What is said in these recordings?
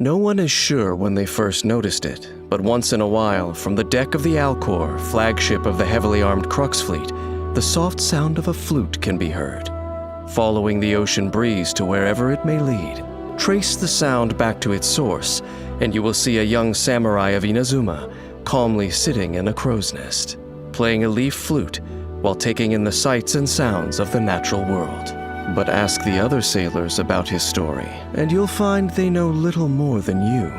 No one is sure when they first noticed it, but once in a while, from the deck of the Alcor, flagship of the heavily armed Crux fleet, the soft sound of a flute can be heard. Following the ocean breeze to wherever it may lead, trace the sound back to its source, and you will see a young samurai of Inazuma calmly sitting in a crow's nest, playing a leaf flute while taking in the sights and sounds of the natural world. But ask the other sailors about his story, and you'll find they know little more than you.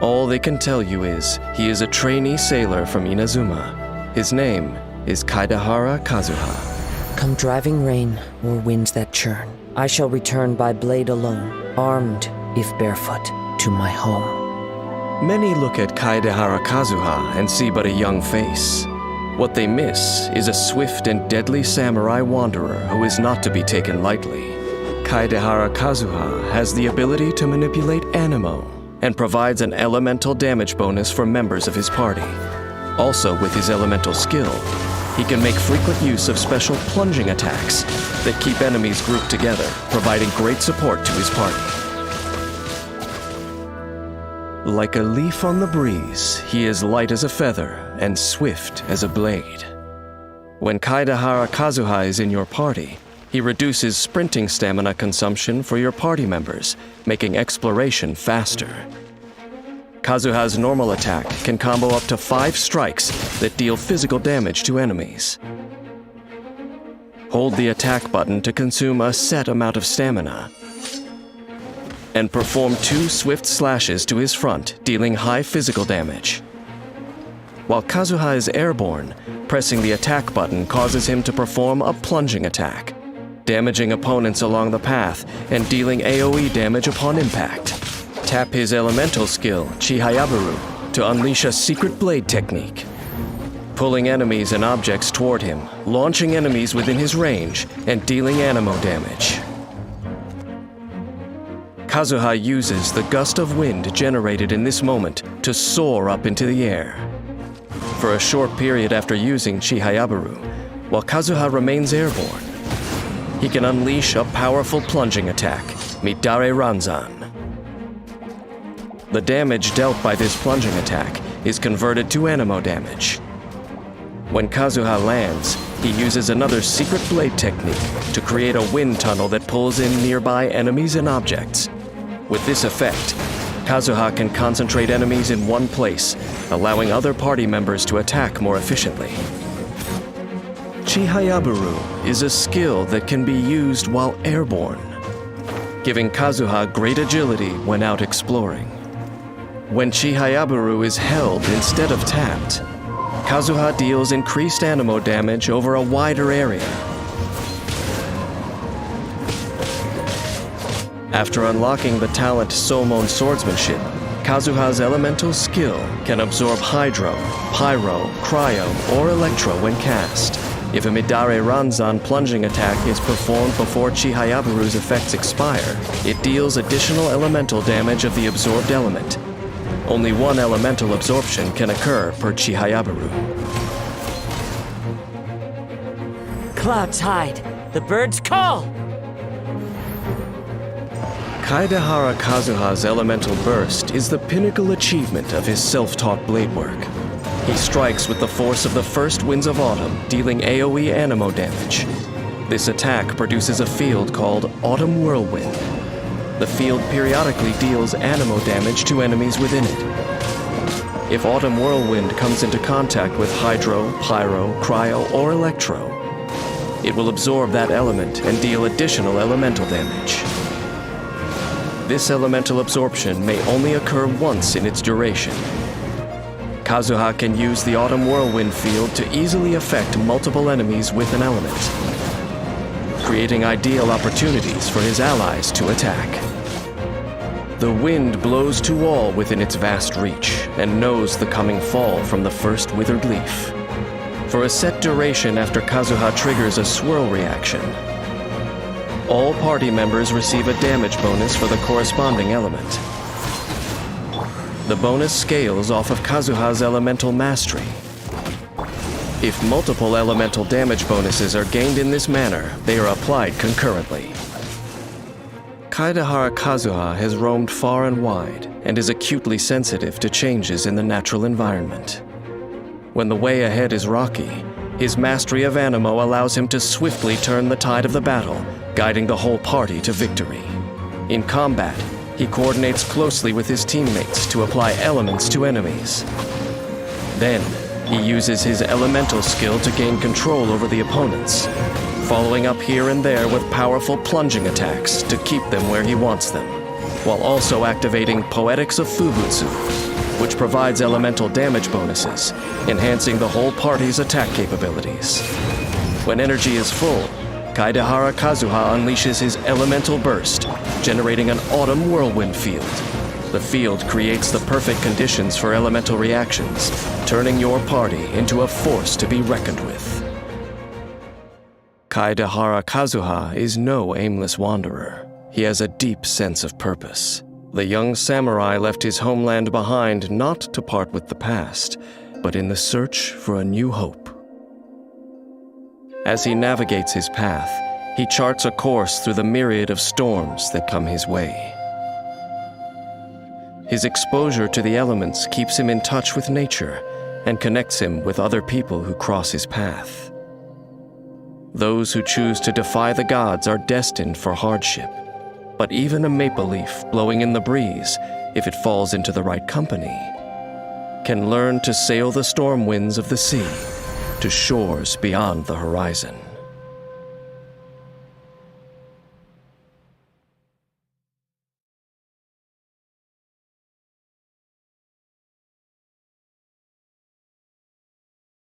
All they can tell you is he is a trainee sailor from Inazuma. His name is Kaidahara Kazhua. Come driving rain or winds that churn, I shall return by blade alone, armed, if barefoot, to my home. Many look at Kaidahara Kazhua and see but a young face. What they miss is a swift and deadly samurai wanderer who is not to be taken lightly. Kaidahara Kazhua has the ability to manipulate anemo and provides an elemental damage bonus for members of his party. Also, with his elemental skill, he can make frequent use of special plunging attacks that keep enemies grouped together, providing great support to his party. Like a leaf on the breeze, he is light as a feather and swift as a blade. When Kaidahara Kazhua is in your party, he reduces sprinting stamina consumption for your party members, making exploration faster. Kazuha's normal attack can combo up to 5 strikes that deal physical damage to enemies. Hold the attack button to consume a set amount of stamina, and perform 2 swift slashes to his front, dealing high physical damage. While Kazhua is airborne, pressing the attack button causes him to perform a plunging attack, damaging opponents along the path and dealing AoE damage upon impact. Tap his elemental skill, Chihayabaru, to unleash a secret blade technique, pulling enemies and objects toward him, launching enemies within his range, and dealing anemo damage. Kazhua uses the gust of wind generated in this moment to soar up into the air. For a short period after using Chihayabaru, while Kazhua remains airborne, he can unleash a powerful plunging attack, Midare Ranzan. The damage dealt by this plunging attack is converted to anemo damage. When Kazhua lands, he uses another secret blade technique to create a wind tunnel that pulls in nearby enemies and objects. With this effect, Kazhua can concentrate enemies in one place, allowing other party members to attack more efficiently. Chihayabaru is a skill that can be used while airborne, giving Kazhua great agility when out exploring. When Chihayabaru is held instead of tapped, Kazhua deals increased anemo damage over a wider area. After unlocking the talent Somon Swordsmanship, Kazuha's elemental skill can absorb Hydro, Pyro, Cryo, or Electro when cast. If a Midare Ranzan plunging attack is performed before Chihayabaru's effects expire, it deals additional elemental damage of the absorbed element. Only one elemental absorption can occur per Chihayabaru. Clouds hide, the birds call! Kaidahara Kazhua's elemental burst is the pinnacle achievement of his self-taught blade work. He strikes with the force of the first winds of autumn, dealing AoE anemo damage. This attack produces a field called Autumn Whirlwind. The field periodically deals anemo damage to enemies within it. If Autumn Whirlwind comes into contact with Hydro, Pyro, Cryo, or Electro, it will absorb that element and deal additional elemental damage. This elemental absorption may only occur once in its duration. Kazhua can use the Autumn Whirlwind field to easily affect multiple enemies with an element, creating ideal opportunities for his allies to attack. The wind blows to all within its vast reach and knows the coming fall from the first withered leaf. For a set duration after Kazhua triggers a swirl reaction, all party members receive a damage bonus for the corresponding element. The bonus scales off of Kazhua's elemental mastery. If multiple elemental damage bonuses are gained in this manner, they are applied concurrently. Kaidahara Kazhua has roamed far and wide and is acutely sensitive to changes in the natural environment. When the way ahead is rocky, his mastery of Anemo allows him to swiftly turn the tide of the battle, guiding the whole party to victory. In combat, he coordinates closely with his teammates to apply elements to enemies. Then, he uses his elemental skill to gain control over the opponents, following up here and there with powerful plunging attacks to keep them where he wants them, while also activating Poetics of Fubutsu, which provides elemental damage bonuses, enhancing the whole party's attack capabilities. When energy is full, Kaidahara Kazhua unleashes his elemental burst, generating an autumn whirlwind field. The field creates the perfect conditions for elemental reactions, turning your party into a force to be reckoned with. Kaidahara Kazhua is no aimless wanderer. He has a deep sense of purpose. The young samurai left his homeland behind not to part with the past, but in the search for a new hope. As he navigates his path, he charts a course through the myriad of storms that come his way. His exposure to the elements keeps him in touch with nature and connects him with other people who cross his path. Those who choose to defy the gods are destined for hardship. But even a maple leaf blowing in the breeze, if it falls into the right company, can learn to sail the storm winds of the sea to shores beyond the horizon.